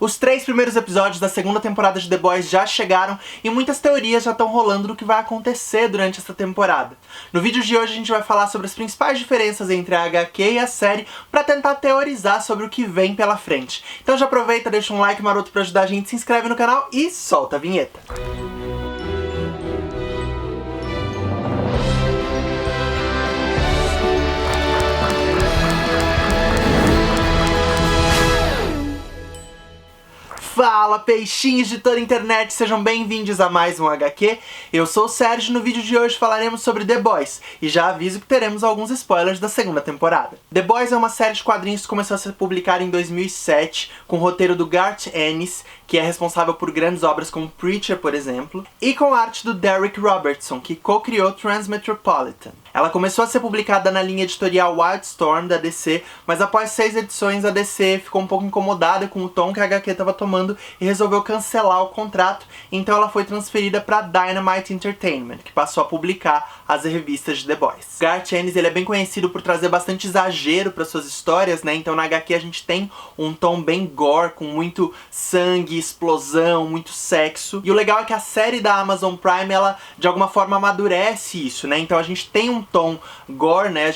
Os 3 primeiros episódios da segunda temporada de The Boys já chegaram e muitas teorias já estão rolando do que vai acontecer durante essa temporada. No vídeo de hoje a gente vai falar sobre as principais diferenças entre a HQ e a série para tentar teorizar sobre o que vem pela frente. Então já aproveita, deixa um like maroto para ajudar a gente, se inscreve no canal e solta a vinheta. Fala, peixinhos de toda a internet, sejam bem-vindos a mais um HQ. Eu sou o Sérgio e no vídeo de hoje falaremos sobre The Boys, e já aviso que teremos alguns spoilers da segunda temporada. The Boys é uma série de quadrinhos que começou a ser publicada em 2007, com o roteiro do Garth Ennis, que é responsável por grandes obras como Preacher, por exemplo, e com a arte do Derek Robertson, que co-criou Transmetropolitan. Ela começou a ser publicada na linha editorial Wildstorm da DC, mas após 6 edições a DC ficou um pouco incomodada com o tom que a HQ estava tomando e resolveu cancelar o contrato, então ela foi transferida para Dynamite Entertainment, que passou a publicar as revistas de The Boys. Garth Ennis, ele é bem conhecido por trazer bastante exagero para suas histórias, né? Então na HQ a gente tem um tom bem gore, com muito sangue, explosão, muito sexo. E o legal é que a série da Amazon Prime, ela de alguma forma amadurece isso, né? Então a gente tem um tom gore, né?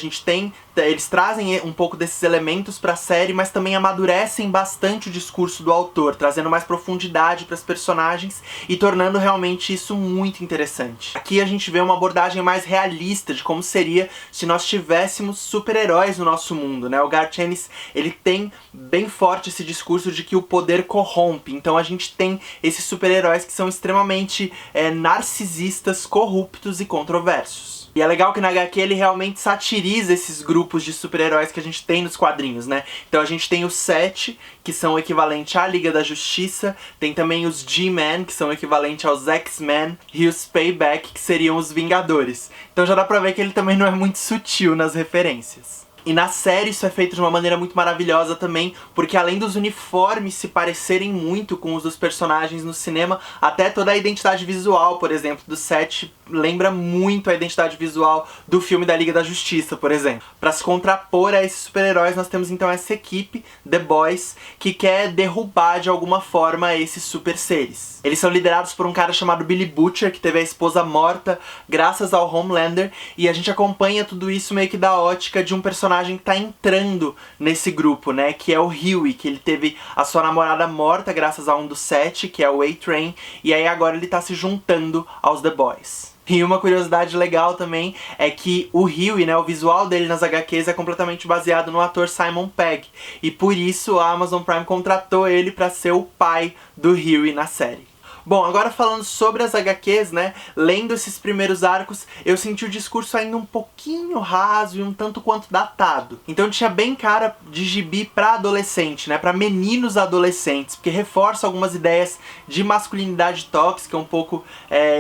Eles trazem um pouco desses elementos pra série, mas também amadurecem bastante o discurso do autor, trazendo mais profundidade pras personagens e tornando realmente isso muito interessante. Aqui a gente vê uma abordagem mais realista de como seria se nós tivéssemos super-heróis no nosso mundo, né? O Garth Ennis, ele tem bem forte esse discurso de que o poder corrompe, então a gente tem esses super-heróis que são extremamente narcisistas, corruptos e controversos. E é legal que na HQ ele realmente satiriza esses grupos de super-heróis que a gente tem nos quadrinhos, né? Então a gente tem os 7, que são o equivalente à Liga da Justiça, tem também os G-Men, que são o equivalente aos X-Men, e os Payback, que seriam os Vingadores. Então já dá pra ver que ele também não é muito sutil nas referências. E na série isso é feito de uma maneira muito maravilhosa também, porque além dos uniformes se parecerem muito com os dos personagens no cinema, até toda a identidade visual, por exemplo, do set lembra muito a identidade visual do filme da Liga da Justiça, por exemplo. Pra se contrapor a esses super-heróis, nós temos então essa equipe, The Boys, que quer derrubar de alguma forma esses super seres. Eles são liderados por um cara chamado Billy Butcher, que teve a esposa morta graças ao Homelander, e a gente acompanha tudo isso meio que da ótica de um personagem que tá entrando nesse grupo, né, que é o Huey, que ele teve a sua namorada morta graças a um dos 7, que é o A-Train, e aí agora ele tá se juntando aos The Boys. E uma curiosidade legal também é que o Huey, né, o visual dele nas HQs é completamente baseado no ator Simon Pegg, e por isso a Amazon Prime contratou ele pra ser o pai do Huey na série. Bom, agora falando sobre as HQs, né, lendo esses primeiros arcos, eu senti o discurso ainda um pouquinho raso e um tanto quanto datado. Então tinha bem cara de gibi pra adolescente, né, pra meninos adolescentes, porque reforça algumas ideias de masculinidade tóxica, um pouco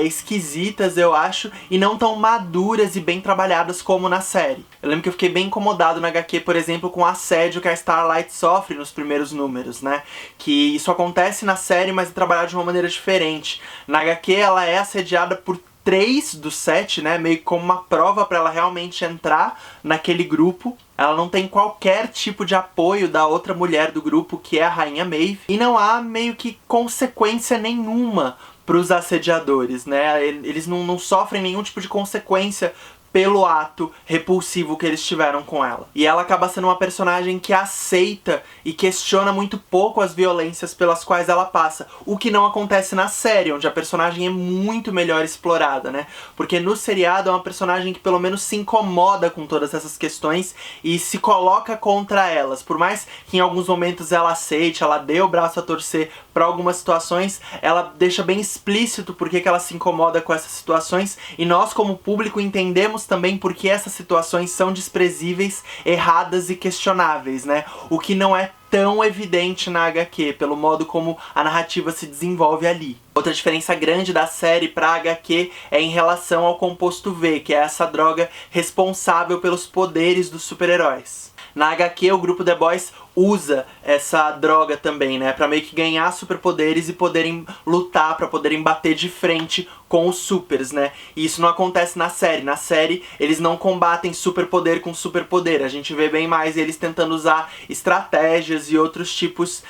esquisitas, eu acho, e não tão maduras e bem trabalhadas como na série. Eu lembro que eu fiquei bem incomodado na HQ, por exemplo, com o assédio que a Starlight sofre nos primeiros números, né, que isso acontece na série, mas é trabalhado de uma maneira diferente. Na HQ ela é assediada por 3 dos 7, né, meio como uma prova pra ela realmente entrar naquele grupo. Ela não tem qualquer tipo de apoio da outra mulher do grupo, que é a Rainha Maeve, e não há meio que consequência nenhuma pros assediadores, né, eles não sofrem nenhum tipo de consequência pelo ato repulsivo que eles tiveram com ela. E ela acaba sendo uma personagem que aceita e questiona muito pouco as violências pelas quais ela passa, o que não acontece na série, onde a personagem é muito melhor explorada, né? Porque no seriado é uma personagem que pelo menos se incomoda com todas essas questões e se coloca contra elas. Por mais que em alguns momentos ela aceite, ela dê o braço a torcer para algumas situações, ela deixa bem explícito por que ela se incomoda com essas situações, e nós como público entendemos também porque essas situações são desprezíveis, erradas e questionáveis, né? O que não é tão evidente na HQ, pelo modo como a narrativa se desenvolve ali. Outra diferença grande da série pra HQ é em relação ao composto V, que é essa droga responsável pelos poderes dos super-heróis. Na HQ, o grupo The Boys usa essa droga também, né, pra meio que ganhar superpoderes e poderem lutar, pra poderem bater de frente com os supers, né? E isso não acontece na série. Na série, eles não combatem superpoder com superpoder. A gente vê bem mais eles tentando usar estratégias e outros tipos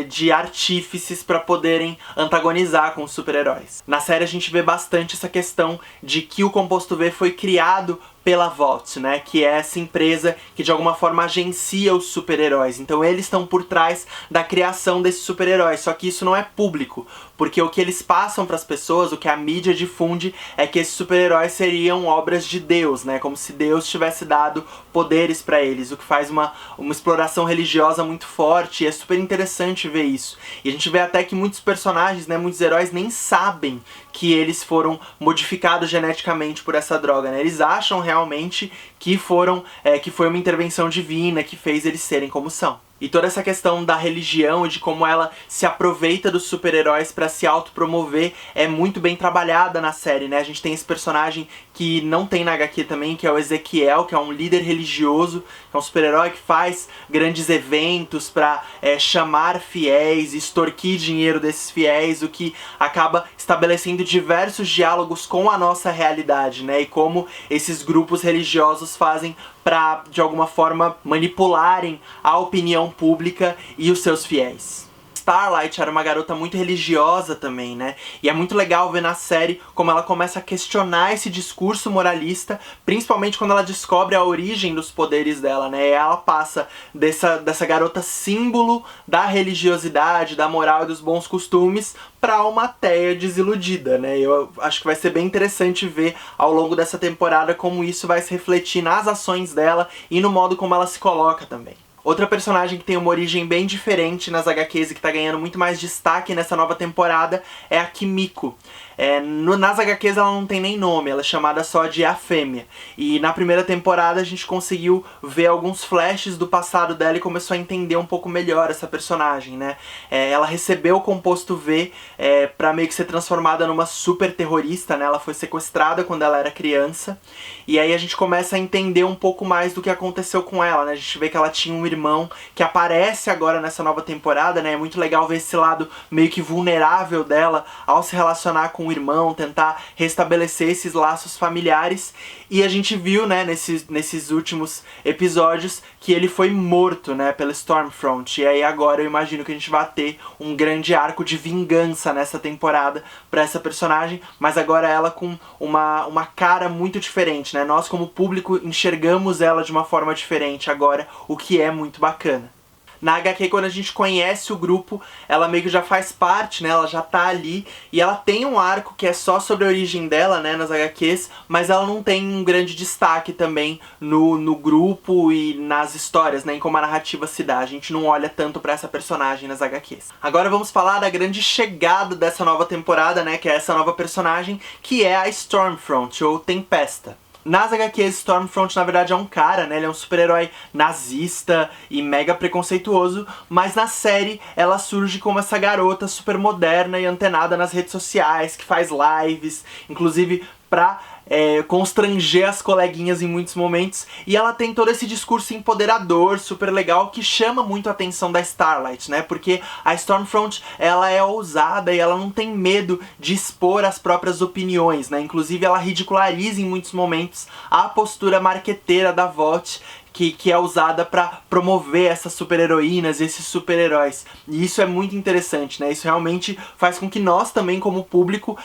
de artífices pra poderem antagonizar com os super-heróis. Na série a gente vê bastante essa questão de que o Composto V foi criado pela Vault, né, que é essa empresa que de alguma forma agencia os super-heróis. Então eles estão por trás da criação desses super-heróis, só que isso não é público, porque o que eles passam para as pessoas, o que a mídia difunde, é que esses super-heróis seriam obras de Deus, né, como se Deus tivesse dado poderes para eles, o que faz uma exploração religiosa muito forte, e é super interessante ver isso. E a gente vê até que muitos personagens, né, muitos heróis nem sabem que eles foram modificados geneticamente por essa droga, né, eles acham realmente que foi uma intervenção divina que fez eles serem como são. E toda essa questão da religião e de como ela se aproveita dos super-heróis pra se autopromover é muito bem trabalhada na série, né? A gente tem esse personagem que não tem na HQ também, que é o Ezequiel, que é um líder religioso, que é um super-herói que faz grandes eventos pra chamar fiéis, extorquir dinheiro desses fiéis, o que acaba estabelecendo diversos diálogos com a nossa realidade, né? E como esses grupos religiosos fazem pra, de alguma forma, manipularem a opinião pública e os seus fiéis. Starlight era uma garota muito religiosa também, né? E é muito legal ver na série como ela começa a questionar esse discurso moralista, principalmente quando ela descobre a origem dos poderes dela, né? E ela passa dessa garota símbolo da religiosidade, da moral e dos bons costumes pra uma ateia desiludida, né? Eu acho que vai ser bem interessante ver ao longo dessa temporada como isso vai se refletir nas ações dela e no modo como ela se coloca também. Outra personagem que tem uma origem bem diferente nas HQs e que tá ganhando muito mais destaque nessa nova temporada é a Kimiko. Nas HQs ela não tem nem nome, ela é chamada só de A Fêmea. E na primeira temporada a gente conseguiu ver alguns flashes do passado dela e começou a entender um pouco melhor essa personagem, né? Ela recebeu o Composto V pra meio que ser transformada numa super terrorista, né? Ela foi sequestrada quando ela era criança. E aí a gente começa a entender um pouco mais do que aconteceu com ela, né? A gente vê que ela tinha um irmão que aparece agora nessa nova temporada, né? É muito legal ver esse lado meio que vulnerável dela ao se relacionar com o irmão, tentar restabelecer esses laços familiares. E a gente viu, né, nesses últimos episódios que ele foi morto, né, pela Stormfront. E aí agora eu imagino que a gente vai ter um grande arco de vingança nessa temporada pra essa personagem, mas agora ela com uma cara muito diferente, né? Nós como público enxergamos ela de uma forma diferente agora, o que é muito bacana. Na HQ, quando a gente conhece o grupo, ela meio que já faz parte, né? Ela já tá ali. E ela tem um arco que é só sobre a origem dela, né? Nas HQs. Mas ela não tem um grande destaque também no grupo e nas histórias, né? Em como a narrativa se dá. A gente não olha tanto pra essa personagem nas HQs. Agora vamos falar da grande chegada dessa nova temporada, né? Que é essa nova personagem, que é a Stormfront, ou Tempesta. Nas HQs, Stormfront na verdade é um cara, né? Ele é um super-herói nazista e mega preconceituoso, mas na série ela surge como essa garota super moderna e antenada nas redes sociais, que faz lives, inclusive pra constranger as coleguinhas em muitos momentos, e ela tem todo esse discurso empoderador, super legal, que chama muito a atenção da Starlight, né? Porque a Stormfront, ela é ousada e ela não tem medo de expor as próprias opiniões, né? Inclusive ela ridiculariza em muitos momentos a postura marqueteira da Vault, que é usada pra promover essas super-heroínas, esses super-heróis. E isso é muito interessante, né? Isso realmente faz com que nós também, como público,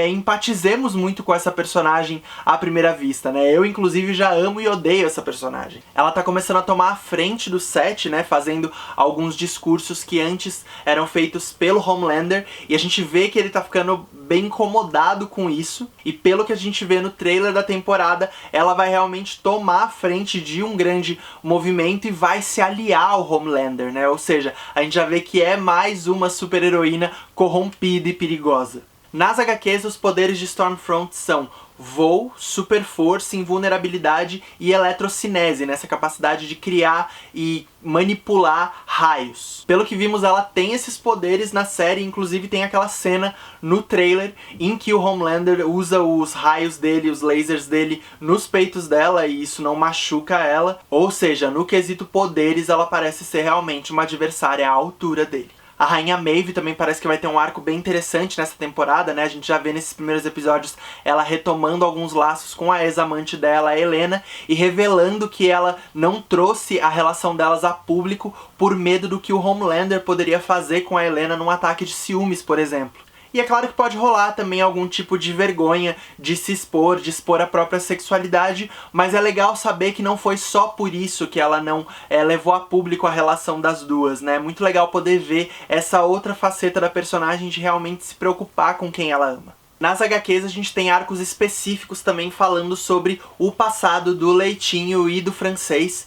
empatizemos muito com essa personagem à primeira vista, né? Eu, inclusive, já amo e odeio essa personagem. Ela tá começando a tomar a frente do set, né? Fazendo alguns discursos que antes eram feitos pelo Homelander, e a gente vê que ele tá ficando bem incomodado com isso, e pelo que a gente vê no trailer da temporada, ela vai realmente tomar a frente de um grande movimento e vai se aliar ao Homelander, né? Ou seja, a gente já vê que é mais uma super-heroína corrompida e perigosa. Nas HQs, os poderes de Stormfront são voo, super força, invulnerabilidade e eletrocinese, né? Essa capacidade de criar e manipular raios. Pelo que vimos, ela tem esses poderes na série, inclusive tem aquela cena no trailer em que o Homelander usa os raios dele, os lasers dele nos peitos dela e isso não machuca ela. Ou seja, no quesito poderes, ela parece ser realmente uma adversária à altura dele. A Rainha Maeve também parece que vai ter um arco bem interessante nessa temporada, né? A gente já vê nesses primeiros episódios ela retomando alguns laços com a ex-amante dela, a Helena, e revelando que ela não trouxe a relação delas a público por medo do que o Homelander poderia fazer com a Helena num ataque de ciúmes, por exemplo. E é claro que pode rolar também algum tipo de vergonha de se expor, de expor a própria sexualidade, mas é legal saber que não foi só por isso que ela não levou a público a relação das duas, né? É muito legal poder ver essa outra faceta da personagem de realmente se preocupar com quem ela ama. Nas HQs a gente tem arcos específicos também falando sobre o passado do Leitinho e do Francês,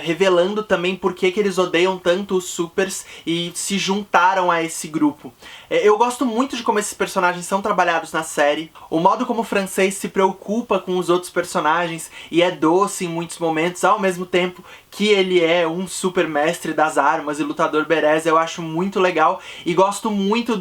revelando também por que eles odeiam tanto os Supers e se juntaram a esse grupo. Eu gosto muito de como esses personagens são trabalhados na série, o modo como o Francês se preocupa com os outros personagens e é doce em muitos momentos, ao mesmo tempo que ele é um super mestre das armas e lutador berés, eu acho muito legal e gosto muito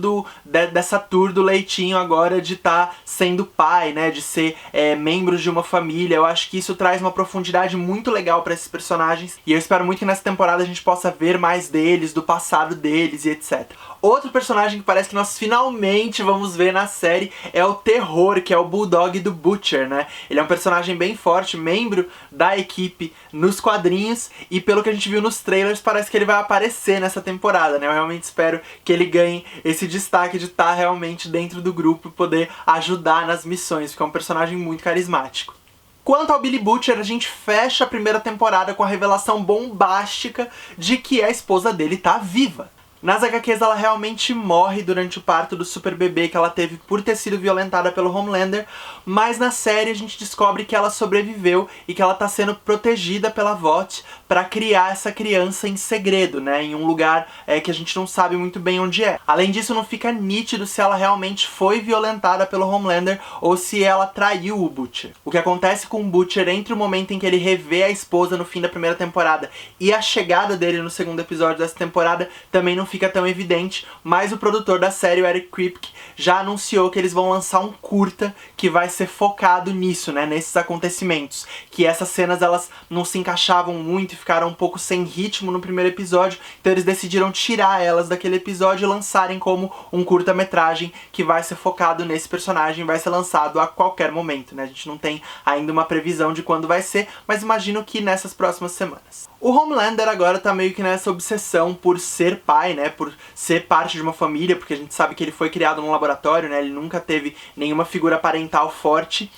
dessa tour do Leitinho agora de estar sendo pai, né, de ser membros de uma família. Eu acho que isso traz uma profundidade muito legal pra esses personagens e eu espero muito que nessa temporada a gente possa ver mais deles, do passado deles e etc. Outro personagem que parece que nós finalmente vamos ver na série é o Terror, que é o Bulldog do Butcher, né? Ele é um personagem bem forte, membro da equipe nos quadrinhos, e pelo que a gente viu nos trailers, parece que ele vai aparecer nessa temporada, né? Eu realmente espero que ele ganhe esse destaque de estar realmente dentro do grupo e poder ajudar nas missões, porque é um personagem muito carismático. Quanto ao Billy Butcher, a gente fecha a primeira temporada com a revelação bombástica de que a esposa dele tá viva. Nas HQs ela realmente morre durante o parto do super bebê que ela teve por ter sido violentada pelo Homelander, mas na série a gente descobre que ela sobreviveu e que ela tá sendo protegida pela Vought pra criar essa criança em segredo, né, em um lugar que a gente não sabe muito bem onde é. Além disso, não fica nítido se ela realmente foi violentada pelo Homelander ou se ela traiu o Butcher. O que acontece com o Butcher entre o momento em que ele revê a esposa no fim da primeira temporada e a chegada dele no segundo episódio dessa temporada também não fica tão evidente, mas o produtor da série, o Eric Kripke, já anunciou que eles vão lançar um curta que vai ser focado nisso, né, nesses acontecimentos, que essas cenas elas não se encaixavam muito e ficaram um pouco sem ritmo no primeiro episódio, então eles decidiram tirar elas daquele episódio e lançarem como um curta-metragem que vai ser focado nesse personagem, vai ser lançado a qualquer momento, né, a gente não tem ainda uma previsão de quando vai ser, mas imagino que nessas próximas semanas. O Homelander agora tá meio que nessa obsessão por ser pai, né, por ser parte de uma família, porque a gente sabe que ele foi criado num laboratório, né, ele nunca teve nenhuma figura parental forte.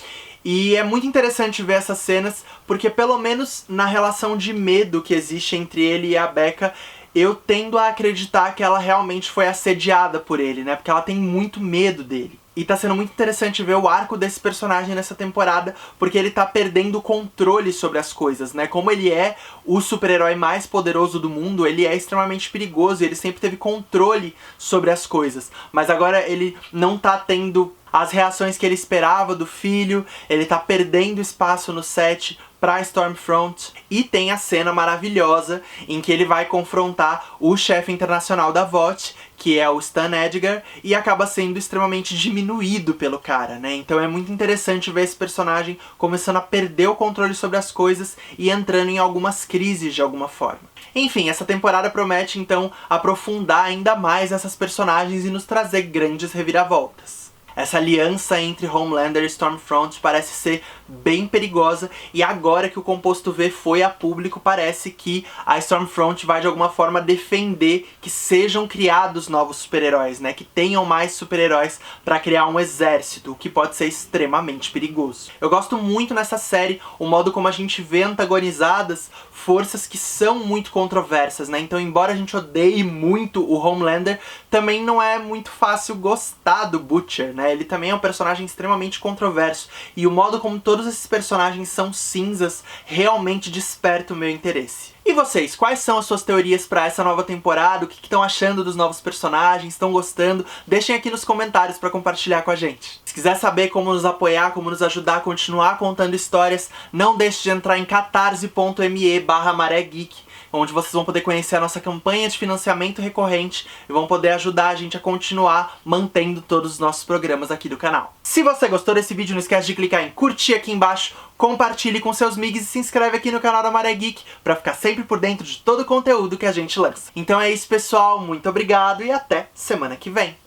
E é muito interessante ver essas cenas, porque pelo menos na relação de medo que existe entre ele e a Becca, eu tendo a acreditar que ela realmente foi assediada por ele, né, porque ela tem muito medo dele. E tá sendo muito interessante ver o arco desse personagem nessa temporada, porque ele tá perdendo o controle sobre as coisas, né? Como ele é o super-herói mais poderoso do mundo, ele é extremamente perigoso e ele sempre teve controle sobre as coisas. Mas agora ele não tá tendo as reações que ele esperava do filho, ele tá perdendo espaço no set pra Stormfront, e tem a cena maravilhosa em que ele vai confrontar o chefe internacional da Vought, que é o Stan Edgar, e acaba sendo extremamente diminuído pelo cara, né? Então é muito interessante ver esse personagem começando a perder o controle sobre as coisas e entrando em algumas crises de alguma forma. Enfim, essa temporada promete então aprofundar ainda mais essas personagens e nos trazer grandes reviravoltas. Essa aliança entre Homelander e Stormfront parece ser bem perigosa, e agora que o Composto V foi a público, parece que a Stormfront vai de alguma forma defender que sejam criados novos super-heróis, né? Que tenham mais super-heróis pra criar um exército, o que pode ser extremamente perigoso. Eu gosto muito nessa série o modo como a gente vê antagonizadas forças que são muito controversas, né? Então, embora a gente odeie muito o Homelander, também não é muito fácil gostar do Butcher, né? né? Ele também é um personagem extremamente controverso, e o modo como todos esses personagens são cinzas realmente desperta o meu interesse. E vocês, quais são as suas teorias pra essa nova temporada? O que estão achando dos novos personagens? Estão gostando? Deixem aqui nos comentários pra compartilhar com a gente. Se quiser saber como nos apoiar, como nos ajudar a continuar contando histórias, não deixe de entrar em catarse.me/marégeek, onde vocês vão poder conhecer a nossa campanha de financiamento recorrente e vão poder ajudar a gente a continuar mantendo todos os nossos programas aqui do canal. Se você gostou desse vídeo, não esquece de clicar em curtir aqui embaixo, compartilhe com seus migs e se inscreve aqui no canal da Maré Geek pra ficar sempre por dentro de todo o conteúdo que a gente lança. Então é isso, pessoal, muito obrigado e até semana que vem!